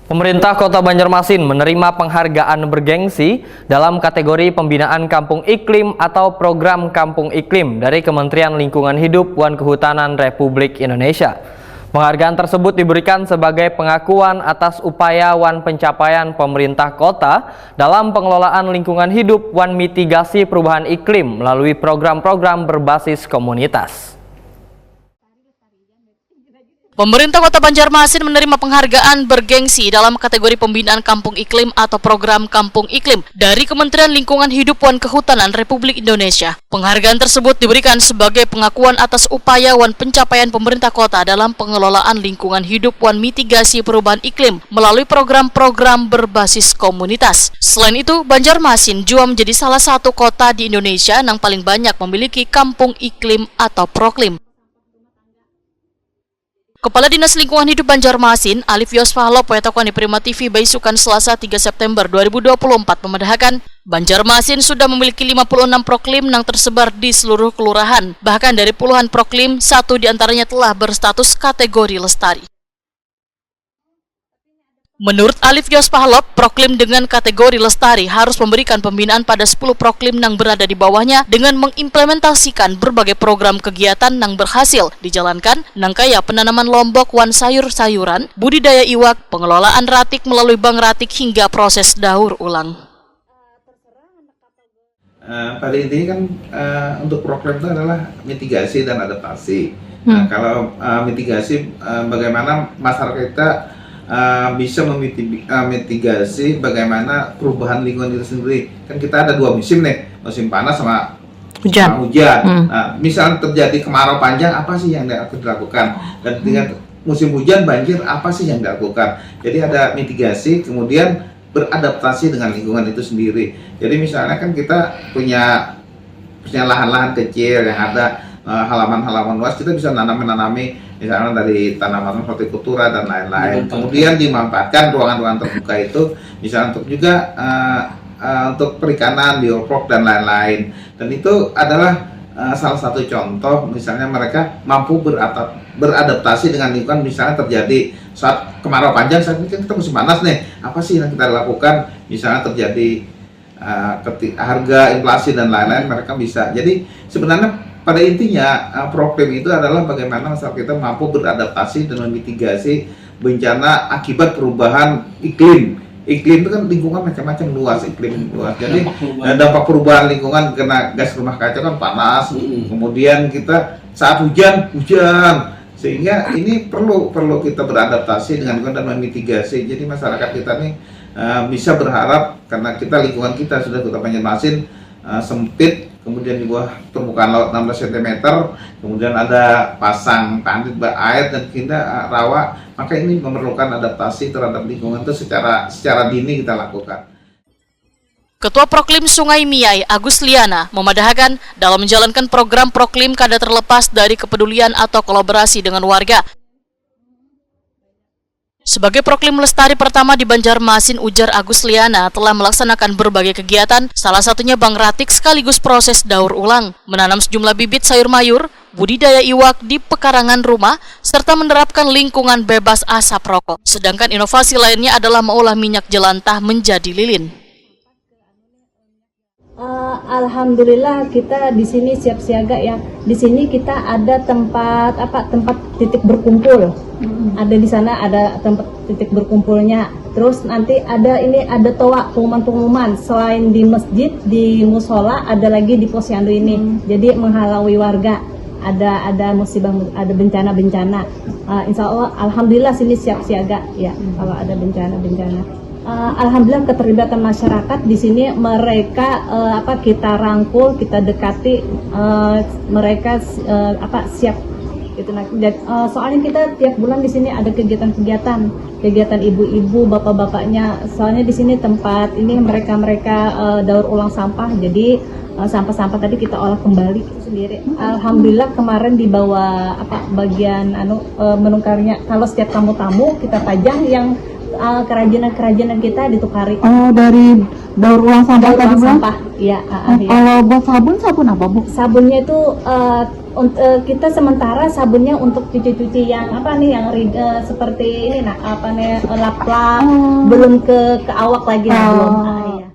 Pemerintah Kota Banjarmasin menerima penghargaan bergengsi dalam kategori pembinaan kampung iklim atau program kampung iklim dari Kementerian Lingkungan Hidup dan Kehutanan Republik Indonesia. Penghargaan tersebut diberikan sebagai pengakuan atas upaya wan pencapaian pemerintah kota dalam pengelolaan lingkungan hidup dan mitigasi perubahan iklim melalui program-program berbasis komunitas. Pemerintah Kota Banjarmasin menerima penghargaan bergengsi dalam kategori pembinaan kampung iklim atau program kampung iklim dari Kementerian Lingkungan Hidup dan Kehutanan Republik Indonesia. Penghargaan tersebut diberikan sebagai pengakuan atas upaya dan pencapaian pemerintah kota dalam pengelolaan lingkungan hidup dan mitigasi perubahan iklim melalui program-program berbasis komunitas. Selain itu, Banjarmasin juga menjadi salah satu kota di Indonesia yang paling banyak memiliki kampung iklim atau proklim. Kepala Dinas Lingkungan Hidup Banjarmasin, Alif Yosfahlo, Poetokan di Prima TV Baisukan Selasa 3 September 2024 memendahkan Banjarmasin sudah memiliki 56 proklim yang tersebar di seluruh kelurahan. Bahkan dari puluhan proklim, satu diantaranya telah berstatus kategori lestari. Menurut Alif Yosfahlo, proklim dengan kategori lestari harus memberikan pembinaan pada 10 proklim yang berada di bawahnya dengan mengimplementasikan berbagai program kegiatan yang berhasil dijalankan, kaya penanaman lombok wan sayur-sayuran, budidaya iwak, pengelolaan ratik melalui bank ratik hingga proses daur ulang. Pada intinya kan untuk proklim itu adalah mitigasi dan adaptasi. Kalau mitigasi, bagaimana masyarakat kita bisa memitigasi bagaimana perubahan lingkungan itu sendiri. Kan kita ada dua musim nih, musim panas sama hujan. Misalnya terjadi kemarau panjang, apa sih yang dilakukan? Dan dengan musim hujan banjir, apa sih yang dilakukan? Jadi ada mitigasi, kemudian beradaptasi dengan lingkungan itu sendiri. Jadi misalnya kan kita punya lahan-lahan kecil yang ada halaman-halaman luas, kita bisa menanami misalnya dari tanaman hortikultura dan lain-lain. Kemudian dimanfaatkan ruangan-ruangan terbuka itu misalnya untuk juga untuk perikanan, biopolk dan lain-lain. Dan itu adalah salah satu contoh misalnya mereka mampu beradaptasi dengan lingkungan. Misalnya terjadi saat kemarau panjang, saat ini kita musim panas nih, apa sih yang kita lakukan? Misalnya terjadi harga inflasi dan lain-lain, mereka bisa. Jadi sebenarnya pada intinya, proklim itu adalah bagaimana masyarakat kita mampu beradaptasi dan memitigasi bencana akibat perubahan iklim. Iklim itu kan lingkungan macam-macam luas, iklim luas. Jadi dampak perubahan lingkungan kena gas rumah kaca kan panas. Kemudian kita saat hujan, sehingga ini perlu kita beradaptasi dengan lingkungan dan memitigasi. Jadi masyarakat kita nih bisa berharap karena lingkungan kita sudah Kota Banjarmasin sempit, kemudian di bawah permukaan laut 16 cm, kemudian ada pasang tandit air dan kita rawa, maka ini memerlukan adaptasi terhadap lingkungan itu secara dini kita lakukan. Ketua Proklim Sungai Miai, Agus Liana, memadahkan dalam menjalankan program proklim kada terlepas dari kepedulian atau kolaborasi dengan warga. Sebagai proklim lestari pertama di Banjarmasin, ujar Agus Liana telah melaksanakan berbagai kegiatan, salah satunya bank ratik sekaligus proses daur ulang, menanam sejumlah bibit sayur mayur, budidaya iwak di pekarangan rumah, serta menerapkan lingkungan bebas asap rokok. Sedangkan inovasi lainnya adalah mengolah minyak jelantah menjadi lilin. Alhamdulillah kita di sini siap siaga ya. Di sini kita ada tempat titik berkumpul. Ada di sana ada tempat titik berkumpulnya. Terus nanti ada toa pengumuman-pengumuman. Selain di masjid, di musola, ada lagi di posyandu ini. Jadi menghalangi warga. Ada musibah, ada bencana-bencana. Insya Allah, alhamdulillah sini siap siaga ya. Kalau ada bencana-bencana. Alhamdulillah keterlibatan masyarakat di sini mereka kita rangkul, kita dekati, mereka siap gitu. Soalnya kita tiap bulan di sini ada kegiatan ibu-ibu, bapak-bapaknya. Soalnya di sini tempat ini mereka daur ulang sampah. Jadi sampah-sampah tadi kita olah kembali sendiri. Alhamdulillah kemarin dibawa bagian menungkarnya. Kalau setiap tamu-tamu kita pajang yang kerajinan kita ditukari. Oh, dari daur ulang sampah Daur tadi ulang Bu? sampah, iya. Iya. Kalau buat sabun apa Bu? Sabunnya itu kita sementara sabunnya untuk cuci-cuci yang apa nih, yang seperti ini, lap-lap, belum ke awak lagi, belum. Iya.